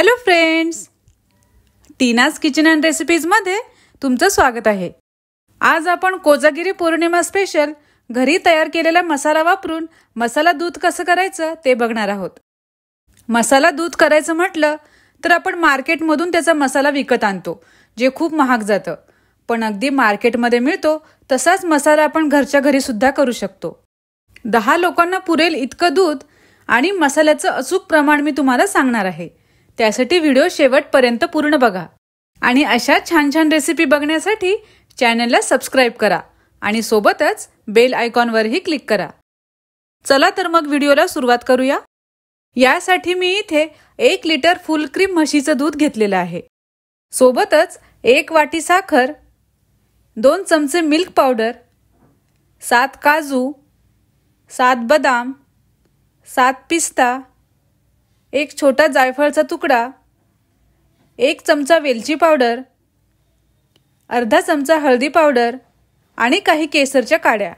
Hello friends, Tina's kitchen and recipes मध्ये तुमचं स्वागत आहे। आज आपण कोजागिरी पौर्णिमा स्पेशल घरी तयार केलेला मसाला वापरून मसाला दूध कसं करायचं ते बघणार आहोत। मसाला दूध करायचं म्हटलं तर आपण मार्केटमधून त्याचा मसाला विकत आणतो, जे खूप महाग जातं, पण अगदी मार्केटमध्ये मिळतो तसाच मसाला आपण घरच्या घरी सुद्धा करू शकतो। 10 लोकांना पुरेल इतकं दूध आणि मसाल्याचं अचूक प्रमाण मी तुम्हाला सांगणार आहे। त्यासाठी व्हिडिओ शेवटपर्यंत पूर्ण बघा आणि अशा छान छान रेसिपी बघण्यासाठी चॅनलला सबस्क्राइब करा आणि सोबतच बेल आयकॉनवरही क्लिक करा। चला तर मग व्हिडिओला सुरुवात करूया। यासाठी मी इथे 1 लिटर फुल क्रीम म्हशीचं दूध घेतलेलं आहे। सोबतच 1 वाटी साखर, 2 चमचे मिल्क पावडर, 7 काजू, 7 बदाम, 7 पिस्ता, 1 छोटा जायफळचा तुकडा, 1 चमचा वेलची पावडर, अर्धा चमचा हळदी पावडर आणि काही केसरच्या काड्या।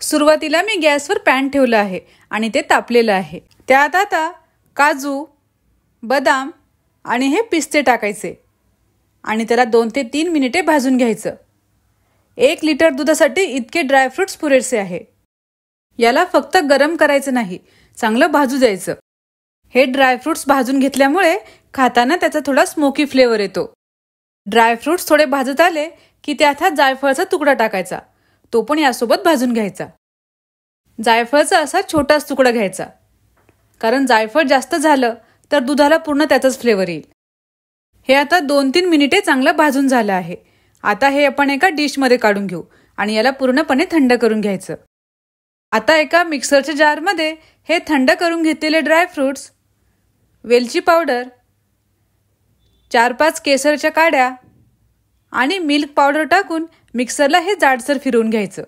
सुरुवातीला मी गॅसवर पॅन ठेवलं आहे आणि ते तापलेलं आहे। त्यात आता काजू, बदाम आणि हे पिस्ते टाकायचे आणि त्याला 2 ते 3 मिनिटे भाजून घ्यायचं। 1 लिटर दुधासाठी इतके ड्रायफ्रुट्स पुरेसे आहे। याला फक्त गरम करायचं नाही, चांगलं भाजू द्यायचं। हे ड्रायफ्रुट्स भाजून घेतल्यामुळे खाताना त्याचा थोडा स्मोकी फ्लेवर येतो। ड्रायफ्रुट्स थोडे भाजत आले की त्यात जायफळचा तुकडा टाकायचा, तो पण यासोबत भाजून घ्यायचा। जायफळचा असा छोटाच तुकडा घ्यायचा, कारण जायफळ जास्त झालं तर दुधाला पूर्ण त्याचाच फ्लेवर येईल। हे आता 2-3 मिनिटे चांगलं भाजून झालं आहे। आता हे आपण एका डिशमध्ये काढून घेऊ आणि याला पूर्णपणे थंड करून घ्यायचं। आता एका मिक्सरच्या जारमध्ये हे थंड करून घेतलेले ड्रायफ्रुट्स, वेलची पावडर, 4-5 केसरच्या काड्या आणि मिल्क पावडर टाकून मिक्सरला हे जाडसर फिरवून घ्यायचं।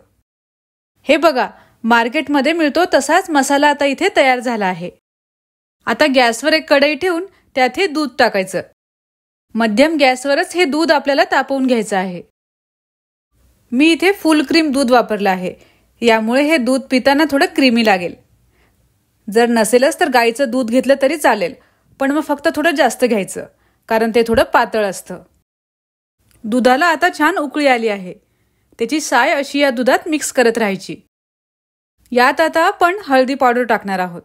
हे बघा, मार्केटमध्ये मिळतो तसाच मसाला आता इथे तयार झाला आहे। आता गॅसवर एक कढई ठेवून त्यात हे दूध टाकायचं। मध्यम गॅसवरच हे दूध आपल्याला तापवून घ्यायचं आहे। मी इथे फुल क्रीम दूध वापरलं आहे, यामुळे हे दूध पिताना थोडं क्रीमी लागेल। जर नसेलच तर गाईचं दूध घेतलं तरी चालेल, पण मग फक्त थोडं जास्त घ्यायचं, कारण ते थोडं पातळ असतं। दुधाला आता छान उकळी आली आहे। त्याची साय अशी या दुधात मिक्स करत राहायची। यात आता आपण हळदी पावडर टाकणार आहोत।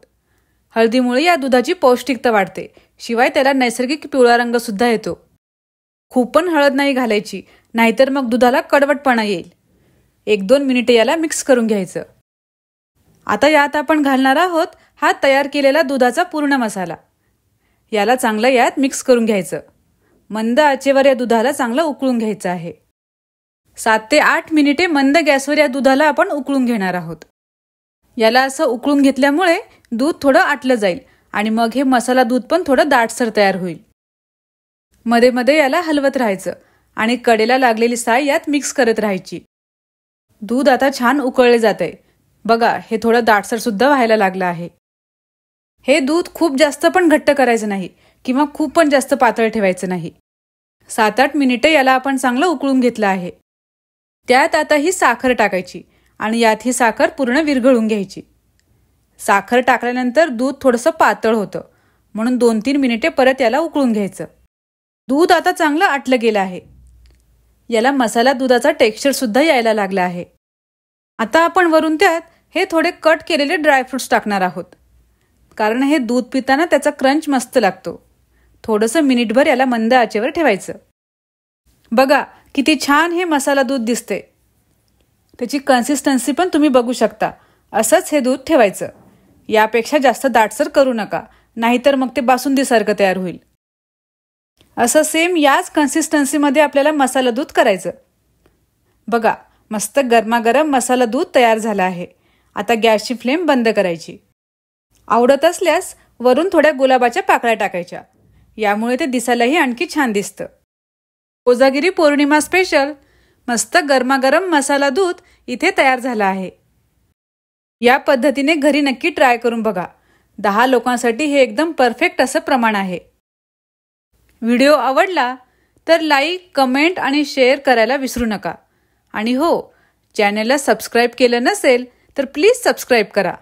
हळदीमुळे या दुधाची पौष्टिकता वाढते, शिवाय त्याला नैसर्गिक पिवळा रंग सुद्धा येतो। खूप पण हळद नाही घालायची, नाहीतर मग दुधाला कडवटपणा येईल। 1-2 मिनिटे याला मिक्स करून घ्यायचं। आता यात आपण घालणार आहोत हा तयार केलेला दुधाचा पूर्ण मसाला। याला चांगलं यात मिक्स करून घ्यायचं। मंद आचेवर या दुधाला चांगलं उकळून घ्यायचं आहे। 7 ते 8 मिनिटे मंद गॅसवर या दुधाला आपण उकळून घेणार आहोत। याला असं उकळून घेतल्यामुळे दूध थोडं आटलं जाईल आणि मग हे मसाला दूध पण थोडं दाटसर तयार होईल। मध्ये मध्ये याला हलवत राहायचं आणि कडेला लागलेली साय यात मिक्स करत राहायची। दूध आता छान उकळले जाते। बघा, हे थोडं दाटसर सुद्धा व्हायला लागलं आहे। हे दूध खूप जास्त पण घट्ट करायचं नाही किंवा खूप पण जास्त पातळ ठेवायचं नाही। 7-8 मिनिटे याला आपण चांगलं उकळून घेतलं आहे। त्यात आता ही साखर टाकायची आणि यात ही साखर पूर्ण विरघळून घ्यायची। साखर टाकल्यानंतर दूध थोडंसं पातळ होतं, म्हणून 2-3 मिनिटे परत याला उकळून घ्यायचं। दूध आता चांगलं आटलं गेलं आहे। याला मसाला दुधाचा टेक्स्चर सुद्धा यायला लागला आहे। आता आपण वरून त्यात हे थोडे कट केलेले ड्रायफ्रुट्स टाकणार आहोत, कारण हे दूध पिताना त्याचा क्रंच मस्त लागतो। थोडंसं मिनिटभर याला मंद आचेवर ठेवायचं। बघा किती छान हे मसाला दूध दिसते। त्याची कन्सिस्टन्सी पण तुम्ही बघू शकता। असंच हे दूध ठेवायचं, यापेक्षा जास्त दाटसर करू नका, नाहीतर मग ते बासुंदीसारखं तयार होईल। असं सेम याच कन्सिस्टन्सीमध्ये आपल्याला मसाला दूध करायचं। बघा, मस्त गरमागरम मसाला दूध तयार झाला आहे। आता गॅसची फ्लेम बंद करायची। आवडत असल्यास वरून थोड्या गुलाबाच्या पाकळ्या टाकायच्या, यामुळे ते दिसायलाही आणखी छान दिसतं। कोजागिरी पौर्णिमा स्पेशल मस्त गरमागरम मसाला दूध इथे तयार झाला आहे। या पद्धतीने घरी नक्की ट्राय करून बघा। 10 लोकांसाठी हे एकदम परफेक्ट असं प्रमाण आहे। व्हिडिओ आवडला तर लाईक, कमेंट आणि शेअर करायला विसरू नका। आणि हो, चॅनलला सबस्क्राइब केलं नसेल तर प्लीज सबस्क्राइब करा।